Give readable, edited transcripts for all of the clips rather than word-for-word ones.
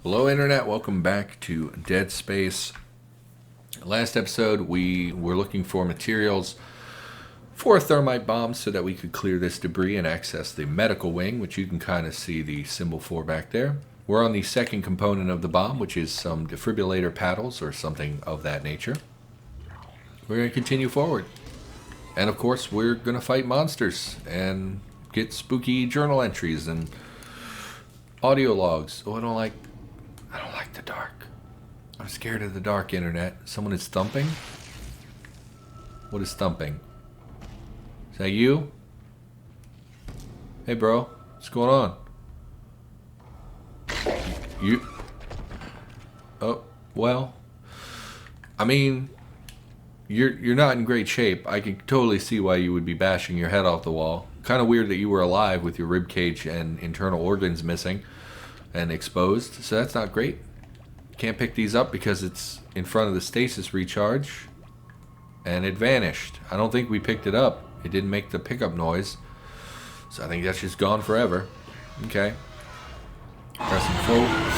Hello Internet, welcome back to Dead Space. Last episode we were looking for materials for a thermite bomb so that we could clear this debris and access the medical wing, which you can kind of see the symbol for back there. We're on the second component of the bomb, which is some defibrillator paddles or something of that nature. We're going to continue forward. And of course we're going to fight monsters and get spooky journal entries and audio logs. Oh, I don't like the dark. I'm scared of the dark, Internet. Someone is thumping? What is thumping? Is that you? Hey, bro. What's going on? You... Oh, well... I mean... You're not in great shape. I can totally see why you would be bashing your head off the wall. Kind of weird that you were alive with your ribcage and internal organs missing and exposed. So that's not great. Can't pick these up because it's in front of the stasis recharge. And it vanished. I don't think we picked it up. It didn't make the pickup noise. So I think that's just gone forever. Okay. Pressing forward.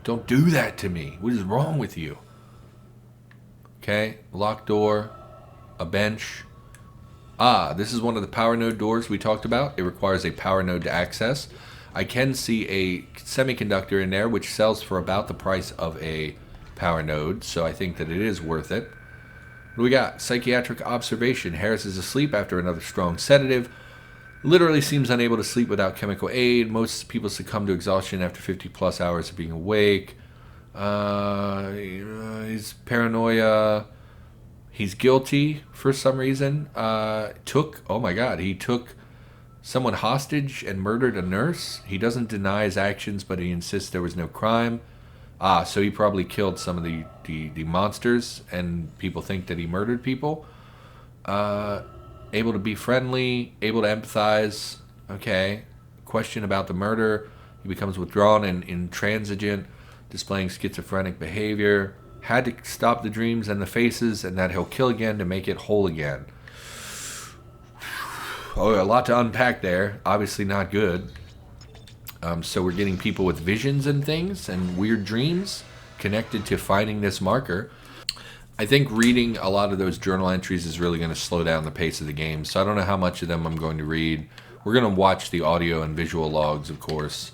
Don't do that to me. What is wrong with you? Okay. Locked door. A bench. Ah, this is one of the power node doors we talked about. It requires a power node to access. I can see a semiconductor in there, which sells for about the price of a power node, so I think that it is worth it. What do we got? Psychiatric observation. Harris is asleep after another strong sedative. Literally seems unable to sleep without chemical aid. Most people succumb to exhaustion after 50 plus hours of being awake. He's paranoia. He's guilty for some reason. He took someone hostage and murdered a nurse. He doesn't deny his actions, but he insists there was no crime. So he probably killed some of the monsters, and people think that he murdered people. Able to be friendly, able to empathize. Okay. Question about the murder. He becomes withdrawn and intransigent, displaying schizophrenic behavior. Had to stop the dreams and the faces, and that he'll kill again to make it whole again. Oh, a lot to unpack there. Obviously not good. So we're getting people with visions and things and weird dreams connected to finding this marker. I think reading a lot of those journal entries is really going to slow down the pace of the game. So I don't know how much of them I'm going to read. We're going to watch the audio and visual logs, of course.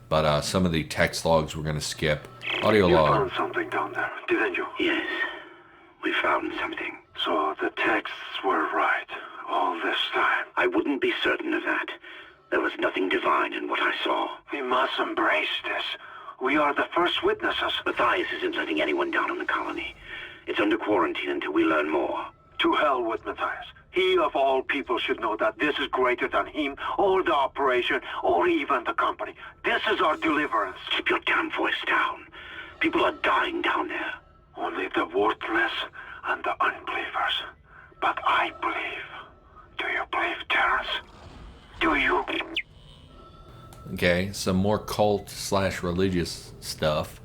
But some of the text logs we're going to skip. Audio log. You found something down there, didn't you? Yes, we found something. So the texts were right all this time. I wouldn't be certain of that. There was nothing divine in what I saw. We must embrace this. We are the first witnesses. Matthias isn't letting anyone down in the colony. It's under quarantine until we learn more. To hell with Matthias. He of all people should know that this is greater than him, or the operation, or even the company. This is our deliverance. Keep your damn voice down. People are dying down there. Only the worthless and the unbelievers. But I believe. Do you believe, Terrence? Do you? Okay, some more cult/religious stuff.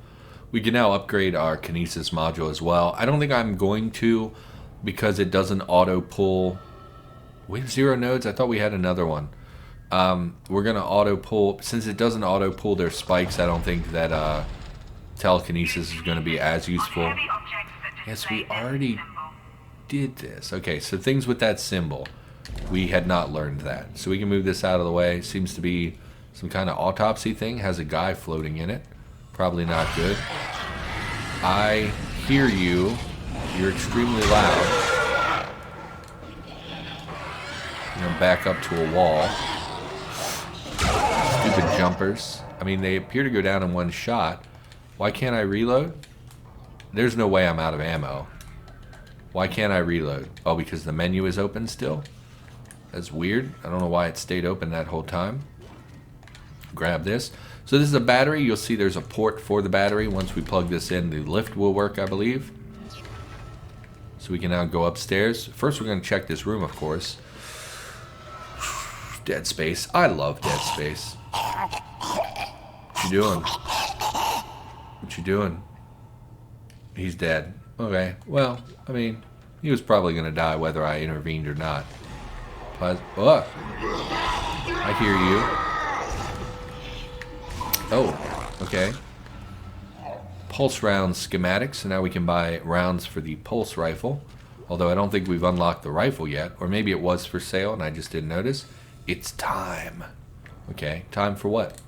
We can now upgrade our kinesis module as well. I don't think I'm going to, because it doesn't auto-pull. We have 0 nodes? I thought we had another one. We're going to auto-pull. Since it doesn't auto-pull their spikes, I don't think that telekinesis is going to be as useful. Yes, we already did this. Okay, so things with that symbol. We had not learned that. So we can move this out of the way. Seems to be some kind of autopsy thing. Has a guy floating in it. Probably not good. I hear you. You're extremely loud. I'm going to back up to a wall. Stupid jumpers. I mean, they appear to go down in one shot. Why can't I reload? There's no way I'm out of ammo. Why can't I reload? Oh, because the menu is open still? That's weird. I don't know why it stayed open that whole time. Grab this. So this is a battery. You'll see there's a port for the battery. Once we plug this in, the lift will work, I believe. So we can now go upstairs. First, we're going to check this room, of course. Dead Space. I love Dead Space. What you doing? What you doing? He's dead. Okay. Well, I mean, he was probably going to die whether I intervened or not. I hear you. Oh, Okay. Pulse round schematic, so now we can buy rounds for the pulse rifle. Although I don't think we've unlocked the rifle yet. Or maybe it was for sale and I just didn't notice. It's time. Okay, time for what?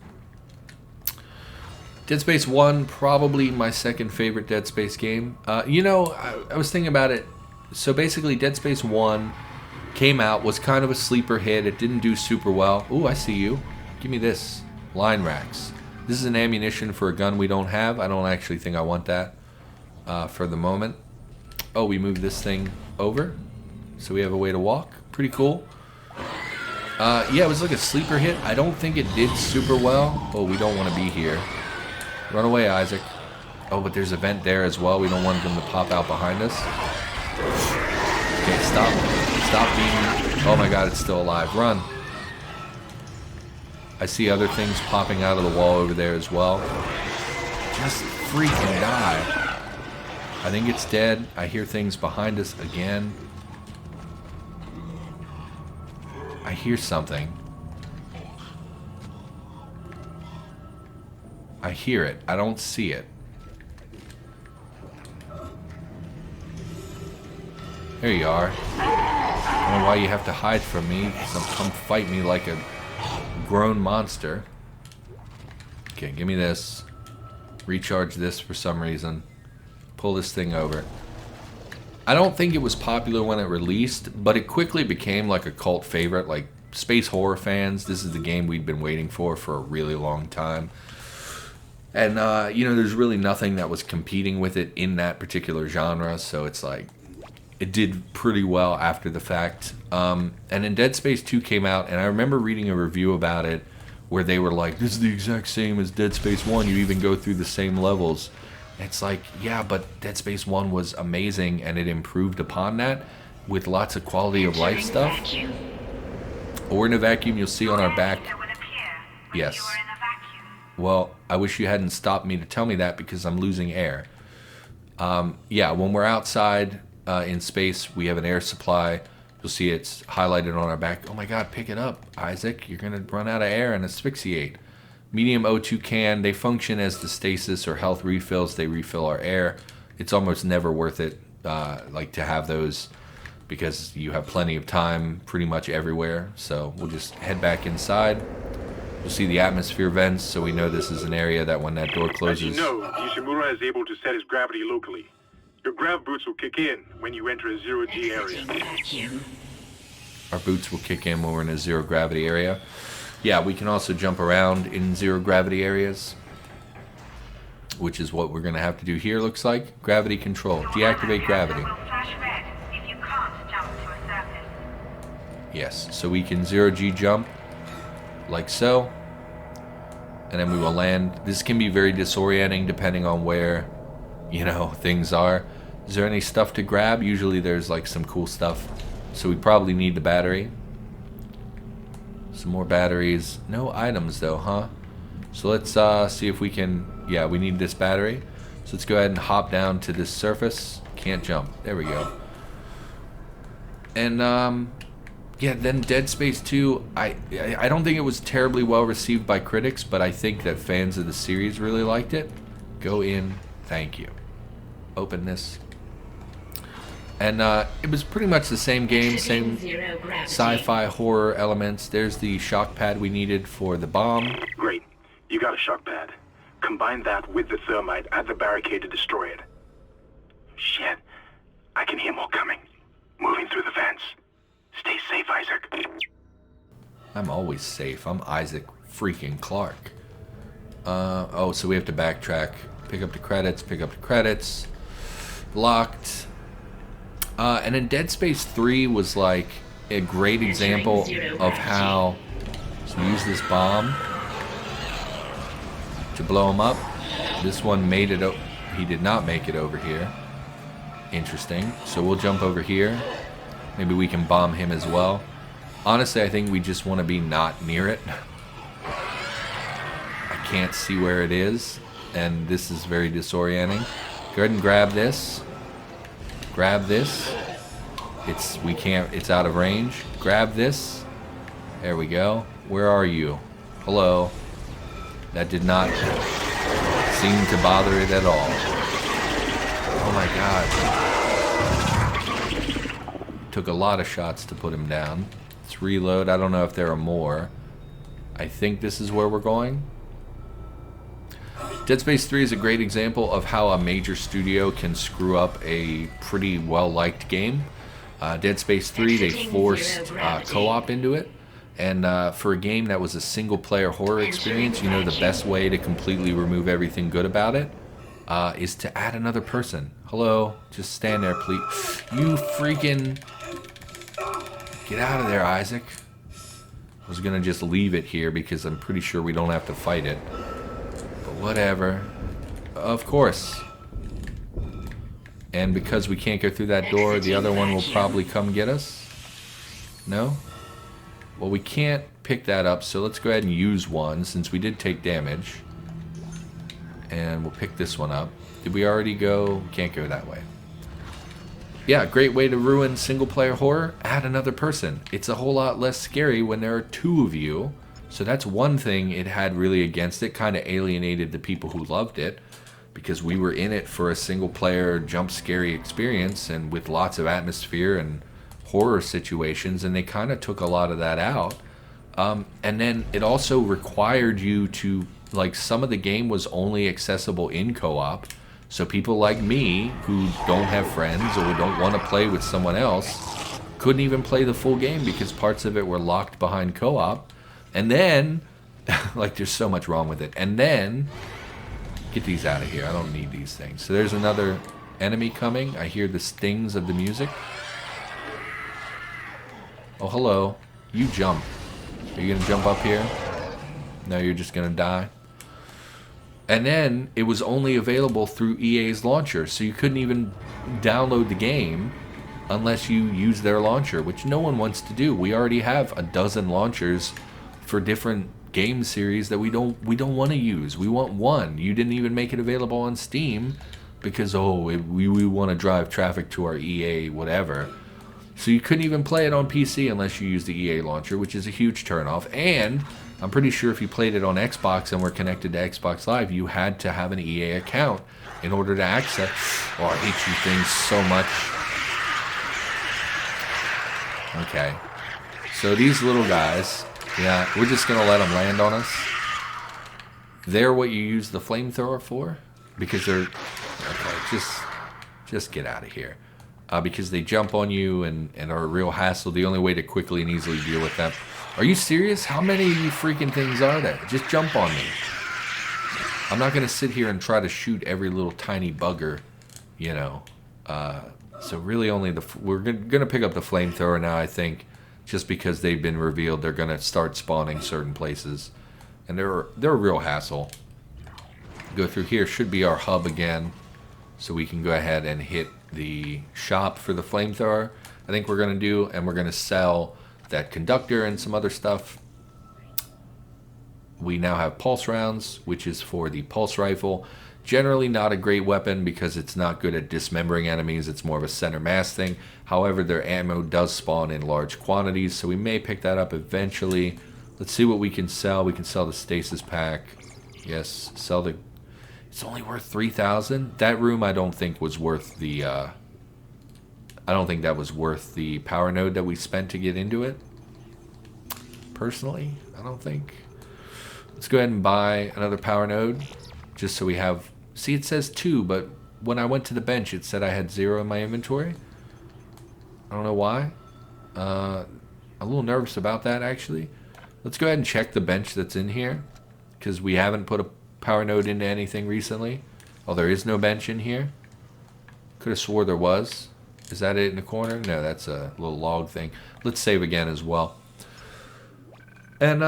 Dead Space 1, probably my second favorite Dead Space game. You know, I was thinking about it. So basically, Dead Space 1 came out, was kind of a sleeper hit. It didn't do super well. Ooh, I see you. Give me this. Line racks. This is an ammunition for a gun we don't have. I don't actually think I want that for the moment. Oh, we moved this thing over. So we have a way to walk. Pretty cool. Yeah, it was like a sleeper hit. I don't think it did super well. Oh, we don't want to be here. Run away, Isaac. Oh, but there's a vent there as well. We don't want them to pop out behind us. Okay, stop. Stop being... Oh my god, it's still alive. Run. I see other things popping out of the wall over there as well. Just freaking die. I think it's dead. I hear things behind us again. I hear something. I hear it. I don't see it. There you are. I don't know why you have to hide from me. Come fight me like a grown monster. Okay, give me this. Recharge this for some reason. Pull this thing over. I don't think it was popular when it released, but it quickly became like a cult favorite. Like space horror fans, this is the game we'd been waiting for a really long time. And, you know, there's really nothing that was competing with it in that particular genre, so it's like, it did pretty well after the fact. And then Dead Space 2 came out, and I remember reading a review about it where they were like, this is the exact same as Dead Space 1, you even go through the same levels. And it's like, yeah, but Dead Space 1 was amazing, and it improved upon that with lots of quality of life stuff. Or in a vacuum, you'll see on our back. Yes. Well, I wish you hadn't stopped me to tell me that because I'm losing air. Yeah, when we're outside in space, we have an air supply. You'll see it's highlighted on our back. Oh my god, pick it up, Isaac. You're going to run out of air and asphyxiate. Medium O2 can. They function as the stasis or health refills. They refill our air. It's almost never worth it like to have those because you have plenty of time pretty much everywhere. So we'll just head back inside. You'll see the atmosphere vents, so we know this is an area that when that door closes... As you know, Ishimura is able to set his gravity locally. Your grav boots will kick in when you enter a zero-G area. Our boots will kick in when we're in a zero-gravity area. Yeah, we can also jump around in zero-gravity areas, which is what we're going to have to do here, looks like. Gravity control. Deactivate gravity. Yes, so we can zero-G jump. Like so, and then we will land. This can be very disorienting depending on where, you know, things are. Is there any stuff to grab? Usually there's like some cool stuff, so we probably need the battery. Some more batteries. No items though, huh? So let's see if we can... Yeah, we need this battery. So let's go ahead and hop down to this surface. Can't jump. There we go. And yeah, then Dead Space 2, I don't think it was terribly well received by critics, but I think that fans of the series really liked it. Go in, thank you. Open this. And it was pretty much the same game, same sci-fi horror elements. There's the shock pad we needed for the bomb. Great. You got a shock pad. Combine that with the thermite at the barricade to destroy it. Shit. I can hear more coming. Moving through the vents. Stay safe, Isaac. I'm always safe. I'm Isaac freaking Clarke. Oh, so we have to backtrack. Pick up the credits, pick up the credits. Locked. And then Dead Space 3 was like a great example of how to use this bomb to blow him up. This one made it. He did not make it over here. Interesting. So we'll jump over here. Maybe we can bomb him as well. Honestly, I think we just want to be not near it. I can't see where it is, and this is very disorienting. Go ahead and grab this. Grab this. It's out of range. Grab this. There we go. Where are you? Hello. That did not... seem to bother it at all. Oh my god. Took a lot of shots to put him down. Let's reload. I don't know if there are more. I think this is where we're going. Dead Space 3 is a great example of how a major studio can screw up a pretty well-liked game. Dead Space 3, they forced co-op into it. And for a game that was a single-player horror experience, you know, the best way to completely remove everything good about it is to add another person. Hello, just stand there, please. You freaking... Get out of there, Isaac. I was going to just leave it here because I'm pretty sure we don't have to fight it. But whatever. Of course. And because we can't go through that door, the other one will probably come get us? No? Well, we can't pick that up, so let's go ahead and use one since we did take damage. And we'll pick this one up. Did we already go? Can't go that way. Yeah, great way to ruin single-player horror. Add another person. It's a whole lot less scary when there are two of you. So that's one thing it had really against it. Kind of alienated the people who loved it. Because we were in it for a single-player jump-scary experience. And with lots of atmosphere and horror situations. And they kind of took a lot of that out. And then it also required you to... Like, some of the game was only accessible in co-op. So people like me, who don't have friends or don't want to play with someone else, couldn't even play the full game because parts of it were locked behind co-op. And then, like, there's so much wrong with it. And then, get these out of here. I don't need these things. So there's another enemy coming. I hear the stings of the music. Oh, hello. You jump. Are you going to jump up here? No, you're just going to die. And then it was only available through EA's launcher, so you couldn't even download the game unless you use their launcher, which no one wants to do. We already have a dozen launchers for different game series that we don't want to use. We want one. You didn't even make it available on Steam because we want to drive traffic to our EA whatever. So you couldn't even play it on PC unless you use the EA launcher, which is a huge turnoff. And I'm pretty sure if you played it on Xbox and were connected to Xbox Live, you had to have an EA account in order to access. Oh, I hate you things so much. Okay. So these little guys, yeah, we're just going to let them land on us. They're what you use the flamethrower for? Because they're... Okay, just get out of here. Because they jump on you and are a real hassle. The only way to quickly and easily deal with them... Are you serious? How many of you freaking things are there? Just jump on me. I'm not going to sit here and try to shoot every little tiny bugger, you know. So really only we're going to pick up the flamethrower now, I think, just because they've been revealed. They're going to start spawning certain places. And they're a real hassle. Go through here. Should be our hub again. So we can go ahead and hit the shop for the flamethrower. I think we're going to do, and we're going to sell... that conductor and some other stuff. We now have pulse rounds, which is for the pulse rifle. Generally not a great weapon because it's not good at dismembering enemies. It's more of a center mass thing. However, their ammo does spawn in large quantities, so we may pick that up eventually. Let's see what we can sell. We can sell the stasis pack. Yes, sell the... It's only worth 3,000. That room I don't think was worth the... I don't think that was worth the power node that we spent to get into it. Personally, I don't think. Let's go ahead and buy another power node. Just so we have... See, it says 2, but when I went to the bench, it said I had 0 in my inventory. I don't know why. I'm a little nervous about that, actually. Let's go ahead and check the bench that's in here. Because we haven't put a power node into anything recently. Oh, there is no bench in here. Could have swore there was. Is that it in the corner? No, that's a little log thing. Let's save again as well. And,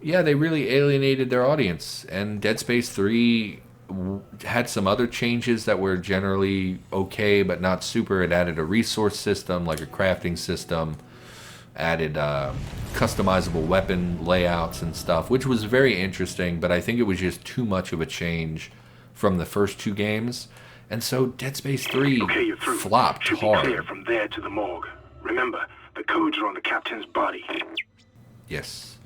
yeah, they really alienated their audience. And Dead Space 3 had some other changes that were generally okay, but not super. It added a resource system, like a crafting system. Added customizable weapon layouts and stuff, which was very interesting, but I think it was just too much of a change from the first two games. And so Dead Space 3 flopped Should hard. be clear from there to the morgue. Remember, the codes are on the captain's body. Yes.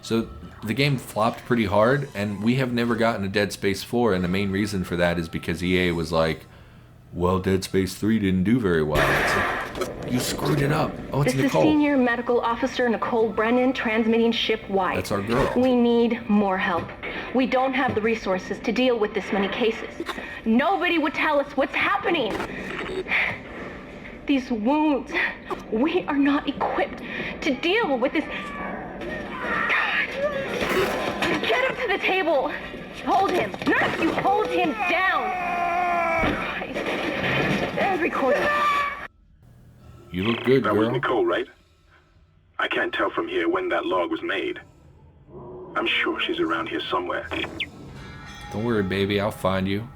So the game flopped pretty hard, and we have never gotten a Dead Space 4, and the main reason for that is because EA was like, well, Dead Space 3 didn't do very well. It's like, you screwed it up. Oh, it's This Nicole. is Senior Medical Officer Nicole Brennan transmitting ship-wide. That's our girl. We need more help. We don't have the resources to deal with this many cases. Nobody would tell us what's happening. These wounds, we are not equipped to deal with this. Get him to the table. Hold him. Nurse, you hold him down. Christ. And record it. You look good, That was girl. Nicole, right? I can't tell from here when that log was made. I'm sure she's around here somewhere. Don't worry, baby. I'll find you.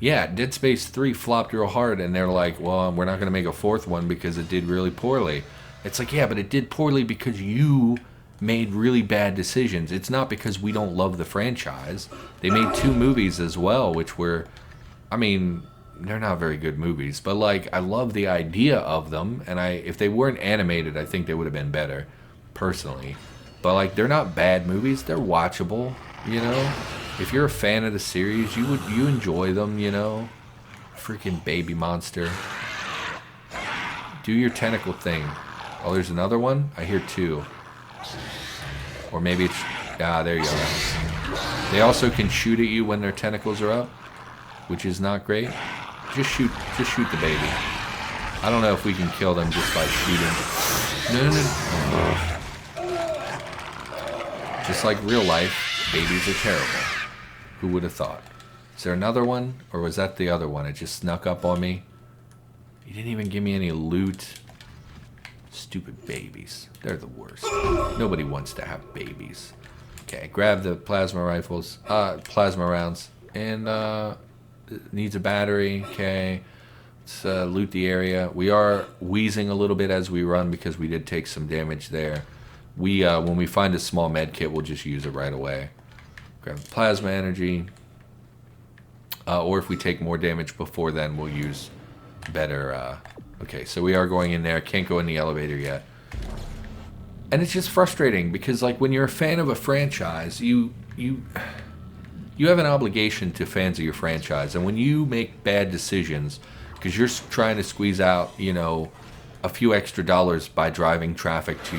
Yeah, Dead Space 3 flopped real hard, and they're like, well, we're not going to make a fourth one because it did really poorly. It's like, yeah, but it did poorly because you made really bad decisions. It's not because we don't love the franchise. They made 2 movies as well, which were, I mean, they're not very good movies, but like, I love the idea of them, and if they weren't animated, I think they would have been better, personally. But like, they're not bad movies. They're watchable, you know? If you're a fan of the series, you enjoy them, you know? Freaking baby monster. Do your tentacle thing. Oh, there's another one? I hear 2. Or maybe it's... Ah, there you go. They also can shoot at you when their tentacles are up, which is not great. Just shoot the baby. I don't know if we can kill them just by shooting. No. Just like real life, babies are terrible. Who would have thought? Is there another one? Or was that the other one? It just snuck up on me. You didn't even give me any loot. Stupid babies. They're the worst. Nobody wants to have babies. Okay, grab the plasma rifles. Plasma rounds. And, it needs a battery. Okay. Let's loot the area. We are wheezing a little bit as we run because we did take some damage there. When we find a small med kit, we'll just use it right away. Grab plasma energy. Or if we take more damage before then, we'll use better... Okay, so we are going in there. Can't go in the elevator yet. And it's just frustrating because, like, when you're a fan of a franchise, you have an obligation to fans of your franchise. And when you make bad decisions because you're trying to squeeze out, you know, a few extra dollars by driving traffic to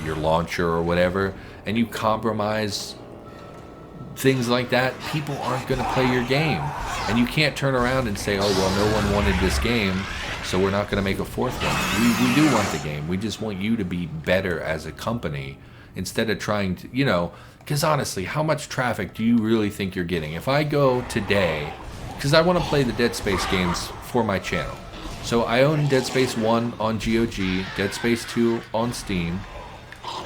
your launcher or whatever, and you compromise things like that, people aren't going to play your game. And you can't turn around and say, oh, well, no one wanted this game, so we're not going to make a fourth one. We do want the game. We just want you to be better as a company instead of trying to, you know, because honestly, how much traffic do you really think you're getting? If I go today, because I want to play the Dead Space games for my channel. So I own Dead Space 1 on GOG, Dead Space 2 on Steam,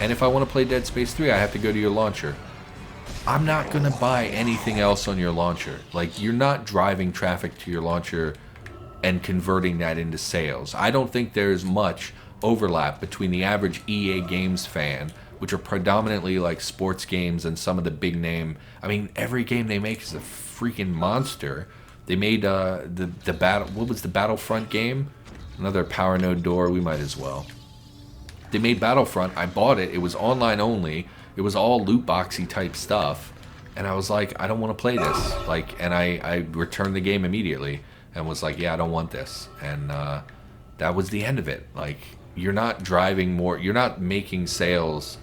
and if I want to play Dead Space 3, I have to go to your launcher. I'm not going to buy anything else on your launcher. Like, you're not driving traffic to your launcher and converting that into sales. I don't think there's much overlap between the average EA Games fan, which are predominantly like sports games and some of the big name. I mean, every game they make is a freaking monster. They made the battle. What was the Battlefront game? Another power node door. We might as well. They made Battlefront. I bought it. It was online only. It was all loot boxy type stuff, and I was like, I don't want to play this. Like, and I returned the game immediately and was like, yeah, I don't want this. And that was the end of it. Like, you're not driving more. You're not making sales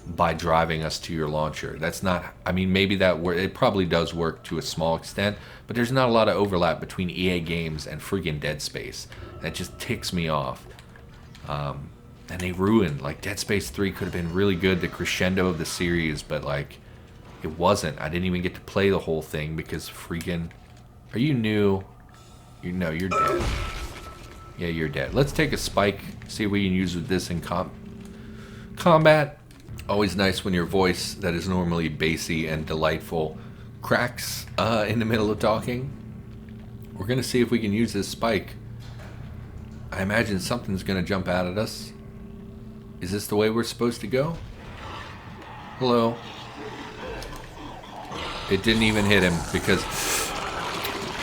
by driving us to your launcher. That's not. I mean, maybe it probably does work to a small extent, but there's not a lot of overlap between EA Games and freaking Dead Space. That just ticks me off. And they ruined, like, Dead Space 3 could have been really good, the crescendo of the series, but, like, it wasn't. I didn't even get to play the whole thing because freaking... Are you new? No, you're dead. Yeah, you're dead. Let's take a spike, see if we can use this in combat. Always nice when your voice, that is normally bassy and delightful, cracks in the middle of talking. We're going to see if we can use this spike. I imagine something's going to jump out at us. Is this the way we're supposed to go? Hello. It didn't even hit him because...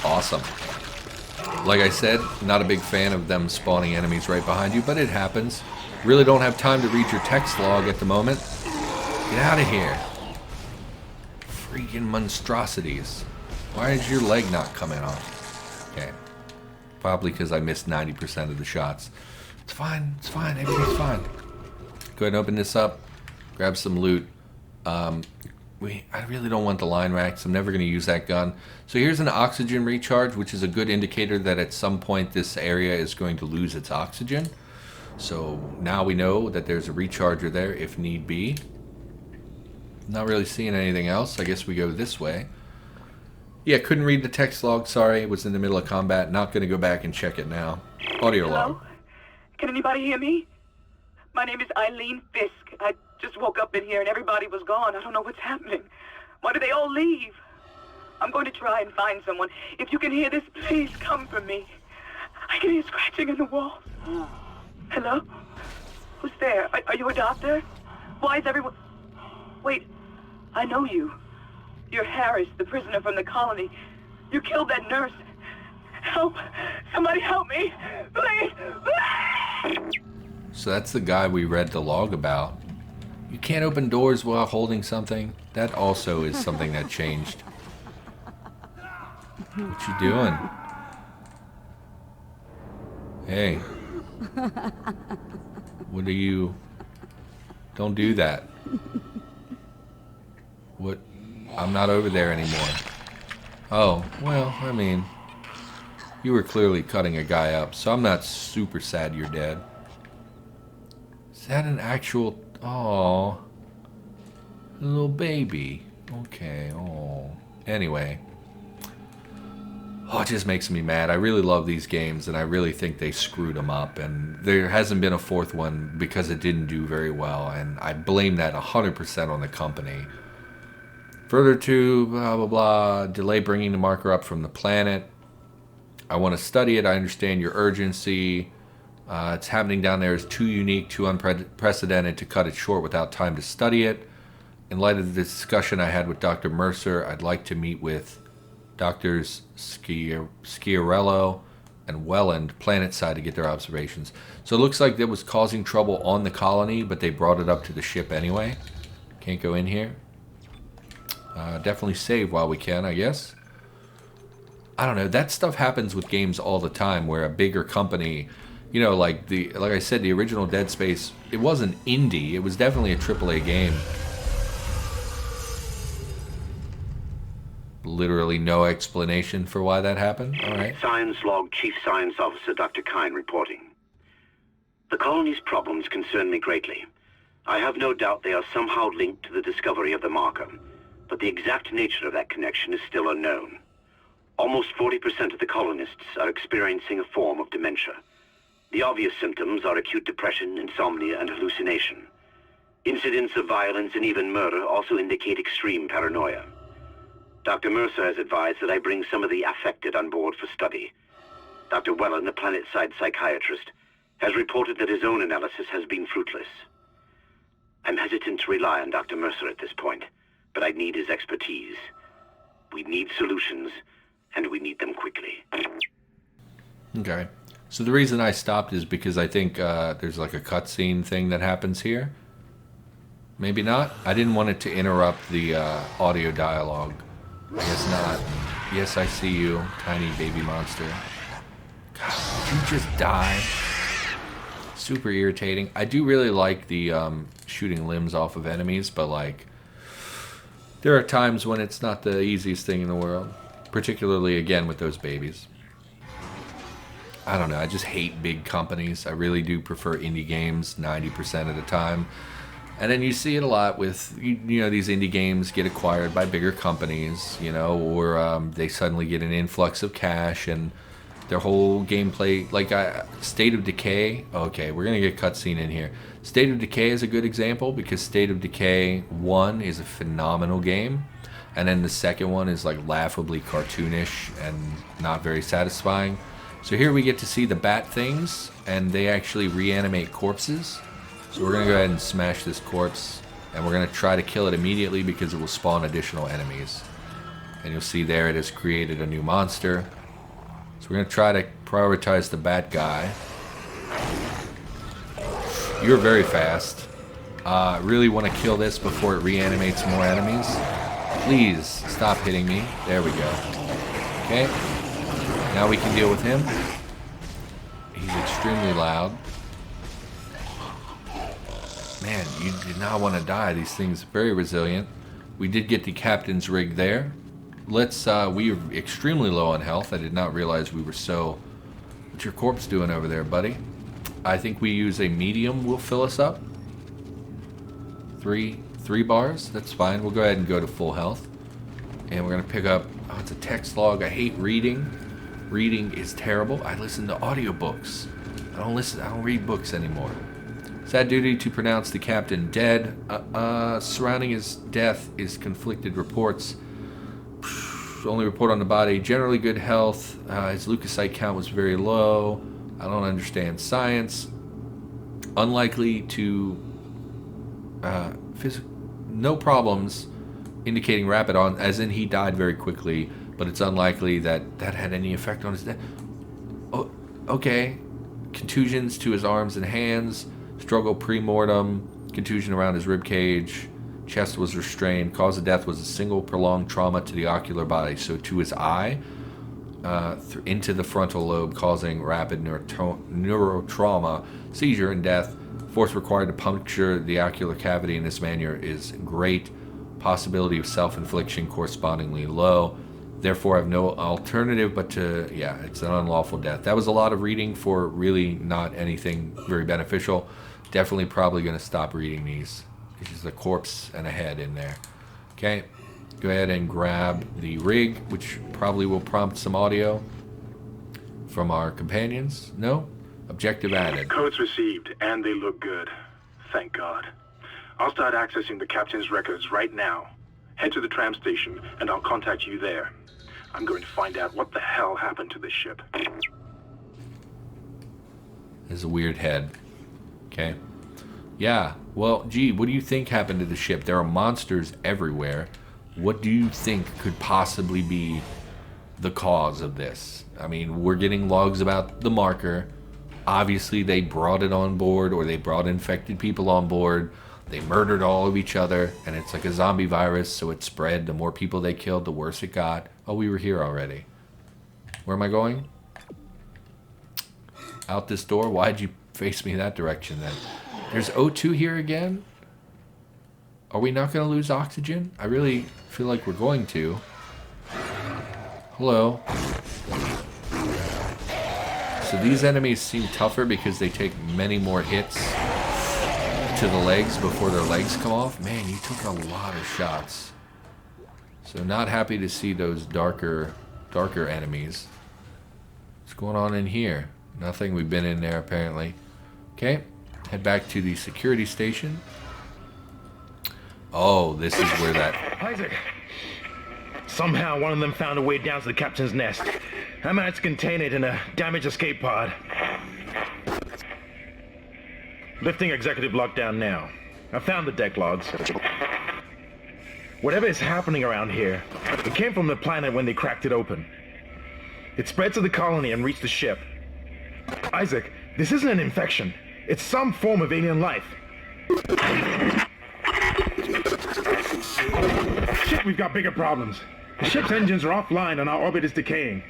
Awesome. Like I said, not a big fan of them spawning enemies right behind you, but it happens. Really don't have time to read your text log at the moment. Get out of here. Freaking monstrosities. Why is your leg not coming off? Okay. Probably because I missed 90% of the shots. It's fine. It's fine. Everything's fine. Go ahead and open this up. Grab some loot. I really don't want the line racks. I'm never going to use that gun. So here's an oxygen recharge, which is a good indicator that at some point this area is going to lose its oxygen. So now we know that there's a recharger there if need be. Not really seeing anything else. I guess we go this way. Yeah, couldn't read the text log. Sorry, it was in the middle of combat. Not going to go back and check it now. Audio log. Can anybody hear me? My name is Eileen Fisk. I just woke up in here and everybody was gone. I don't know what's happening. Why did they all leave? I'm going to try and find someone. If you can hear this, please come for me. I can hear scratching in the walls. Hello? Who's there? Are you a doctor? Why is everyone... Wait, I know you. You're Harris, the prisoner from the colony. You killed that nurse. Help! Somebody help me! Please! Please! So that's the guy we read the log about. You can't open doors while holding something. That also is something that changed. What you doing? Hey. What are you... Don't do that. What... I'm not over there anymore. Oh, well, I mean, you were clearly cutting a guy up, so I'm not super sad you're dead. Is that an actual... Aw. Little baby. Okay, oh. Anyway. Oh, it just makes me mad. I really love these games, and I really think they screwed them up, and there hasn't been a fourth one because it didn't do very well, and I blame that 100% on the company. Further to blah blah blah, delay bringing the marker up from the planet. I want to study it. I understand your urgency. It's happening down there is too unique, too unprecedented to cut it short without time to study it. In light of the discussion I had with Dr. Mercer, I'd like to meet with Doctors Schiarello and Welland planetside to get their observations. So it looks like that was causing trouble on the colony, but they brought it up to the ship anyway. Can't go in here. Definitely save while we can, I guess. I don't know. That stuff happens with games all the time, where a bigger company, you know, like I said, the original Dead Space, it wasn't indie. It was definitely a AAA game. Literally no explanation for why that happened. All right. Science Log Chief Science Officer Dr. Kine reporting. The colony's problems concern me greatly. I have no doubt they are somehow linked to the discovery of the marker, but the exact nature of that connection is still unknown. Almost 40% of the colonists are experiencing a form of dementia. The obvious symptoms are acute depression, insomnia, and hallucination. Incidents of violence and even murder also indicate extreme paranoia. Dr. Mercer has advised that I bring some of the affected on board for study. Dr. Welland, the planetside psychiatrist, has reported that his own analysis has been fruitless. I'm hesitant to rely on Dr. Mercer at this point, but I need his expertise. We need solutions, and we need them quickly. Okay. So the reason I stopped is because I think there's like a cutscene thing that happens here. Maybe not. I didn't want it to interrupt the audio dialogue. I guess not. Yes, I see you, tiny baby monster. God, did you just die? Super irritating. I do really like the shooting limbs off of enemies, but like, there are times when it's not the easiest thing in the world. Particularly, again, with those babies. I don't know, I just hate big companies. I really do prefer indie games 90% of the time. And then you see it a lot with, you know, these indie games get acquired by bigger companies, you know, or they suddenly get an influx of cash and their whole gameplay, like State of Decay. Okay, we're going to get cutscene in here. State of Decay is a good example because State of Decay 1 is a phenomenal game. And then the second one is like laughably cartoonish and not very satisfying. So here we get to see the bat things, and they actually reanimate corpses. So we're going to go ahead and smash this corpse, and we're going to try to kill it immediately because it will spawn additional enemies. And you'll see there it has created a new monster. So we're going to try to prioritize the bat guy. You're very fast. Really want to kill this before it reanimates more enemies. Please stop hitting me. There we go. Okay. Now we can deal with him. He's extremely loud. Man, you did not want to die. These things are very resilient. We did get the captain's rig there. Let's, we are extremely low on health. I did not realize we were so... What's your corpse doing over there, buddy? I think we use a medium will fill us up. Three bars. That's fine. We'll go ahead and go to full health. And we're going to pick up... Oh, it's a text log. I hate reading. Reading is terrible. I listen to audiobooks. I don't read books anymore. Sad duty to pronounce the captain dead. Surrounding his death is conflicted reports. Only report on the body. Generally good health. His leukocyte count was very low. I don't understand science. Unlikely to... no problems indicating rapid on, as in he died very quickly, but it's unlikely that that had any effect on his death. Oh, okay. Contusions to his arms and hands. Struggle pre-mortem. Contusion around his rib cage. Chest was restrained. Cause of death was a single prolonged trauma to the ocular body, so to his eye, into the frontal lobe, causing rapid neurotrauma, seizure, and death. Force required to puncture the ocular cavity in this manner is great. Possibility of self-infliction correspondingly low. Therefore, I have no alternative but to, yeah, it's an unlawful death. That was a lot of reading for really not anything very beneficial. Definitely probably going to stop reading these. There's just a corpse and a head in there. Okay, go ahead and grab the rig, which probably will prompt some audio from our companions. No? Objective added. Codes received, and they look good. Thank God. I'll start accessing the captain's records right now. Head to the tram station, and I'll contact you there. I'm going to find out what the hell happened to this ship. There's a weird head. Okay. Yeah. Well, gee, what do you think happened to the ship? There are monsters everywhere. What do you think could possibly be the cause of this? I mean, we're getting logs about the marker. Obviously, they brought it on board, or they brought infected people on board. They murdered all of each other, and it's like a zombie virus, so it spread. The more people they killed, the worse it got. Oh, we were here already. Where am I going? Out this door? Why'd you face me that direction then? There's O2 here again? Are we not going to lose oxygen? I really feel like we're going to. Hello. So these enemies seem tougher because they take many more hits to the legs before their legs come off. Man, you took a lot of shots. So not happy to see those darker enemies. What's going on in here? Nothing. We've been in there apparently. Okay, head back to the security station. Oh, this is where that... Isaac! Somehow one of them found a way down to the captain's nest. I managed to contain it in a damaged escape pod. Lifting executive lockdown now. I found the deck logs. Whatever is happening around here, it came from the planet when they cracked it open. It spread to the colony and reached the ship. Isaac, this isn't an infection. It's some form of alien life. Shit, we've got bigger problems. The ship's engines are offline and our orbit is decaying.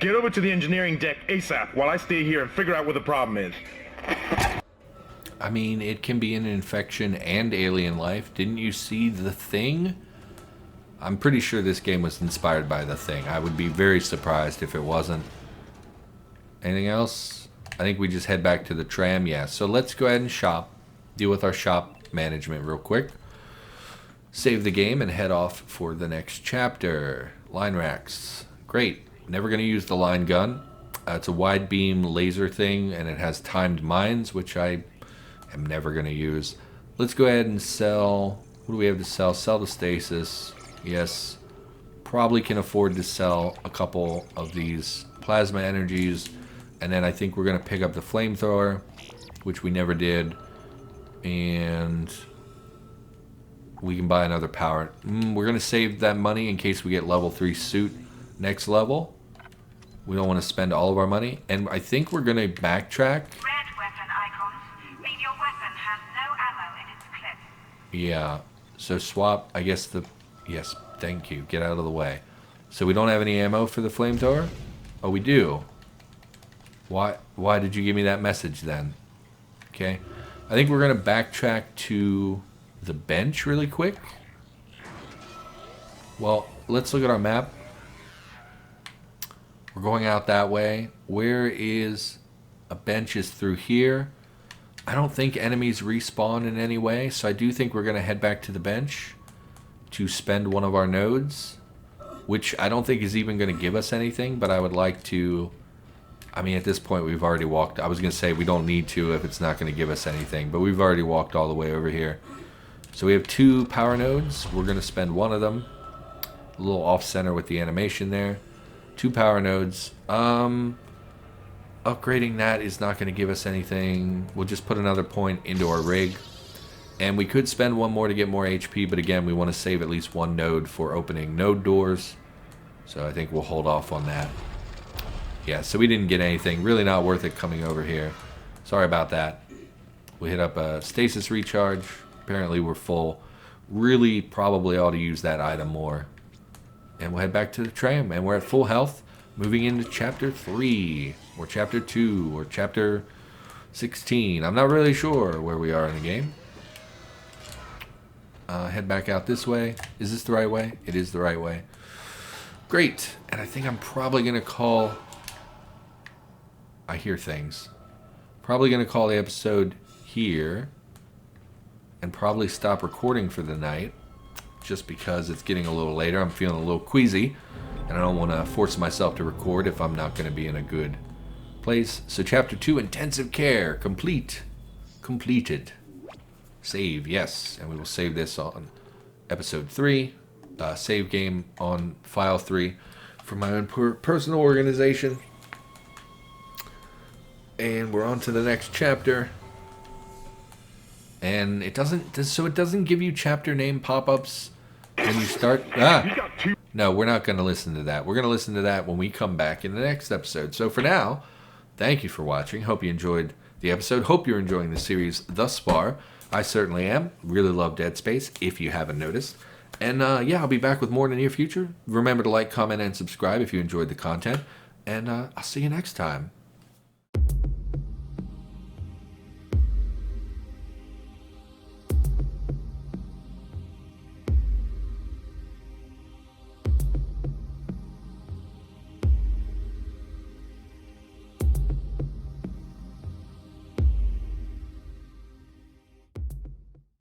Get over to the engineering deck ASAP while I stay here and figure out what the problem is. I mean, it can be an infection and alien life. Didn't you see The Thing? I'm pretty sure this game was inspired by The Thing. I would be very surprised if it wasn't. Anything else? I think we just head back to the tram. Yeah, so let's go ahead and shop. Deal with our shop management real quick. Save the game and head off for the next chapter. Line racks. Great. Never going to use the line gun. It's a wide beam laser thing, and it has timed mines, which I am never going to use. Let's go ahead and sell. What do we have to sell? Sell the stasis. Yes. Probably can afford to sell a couple of these plasma energies. And then I think we're going to pick up the flamethrower, which we never did. And we can buy another power. We're going to save that money in case we get level 3 suit next level. We don't want to spend all of our money. And I think we're going to backtrack. Red weapon icons. Leave your Yeah. So swap, I guess yes, thank you. Get out of the way. So we don't have any ammo for the flamethrower? Oh, we do. Why did you give me that message then? Okay. I think we're going to backtrack to the bench really quick. Well, let's look at our map. We're going out that way. Where is a bench? Is through here. I don't think enemies respawn in any way, so I do think we're going to head back to the bench to spend one of our nodes, which I don't think is even going to give us anything, but I would like to... I mean, at this point, we've already walked... I was going to say we don't need to if it's not going to give us anything, but we've already walked all the way over here. So we have 2 power nodes. We're going to spend one of them. A little off-center with the animation there. 2 power nodes. Upgrading that is not going to give us anything. We'll just put another point into our rig. And we could spend one more to get more HP, but again, we want to save at least 1 node for opening node doors. So I think we'll hold off on that. Yeah, so we didn't get anything. Really not worth it coming over here. Sorry about that. We hit up a stasis recharge. Apparently we're full. Really probably ought to use that item more. And we'll head back to the tram. And we're at full health. Moving into Chapter 3. Or Chapter 2. Or Chapter 16. I'm not really sure where we are in the game. Head back out this way. Is this the right way? It is the right way. Great. And I think I'm probably going to call... I hear things. Probably going to call the episode here. And probably stop recording for the night. Just because it's getting a little later. I'm feeling a little queasy. And I don't want to force myself to record if I'm not going to be in a good place. So Chapter 2, Intensive Care. Completed. Save, yes. And we will save this on Episode 3. Save game on File 3. For my own personal organization. And we're on to the next chapter. And it doesn't give you chapter name pop-ups when you start. No, we're not going to listen to that. We're going to listen to that when we come back in the next episode. So for now, thank you for watching. Hope you enjoyed the episode. Hope you're enjoying the series thus far. I certainly am. Really love Dead Space, if you haven't noticed. And yeah, I'll be back with more in the near future. Remember to like, comment, and subscribe if you enjoyed the content. And I'll see you next time.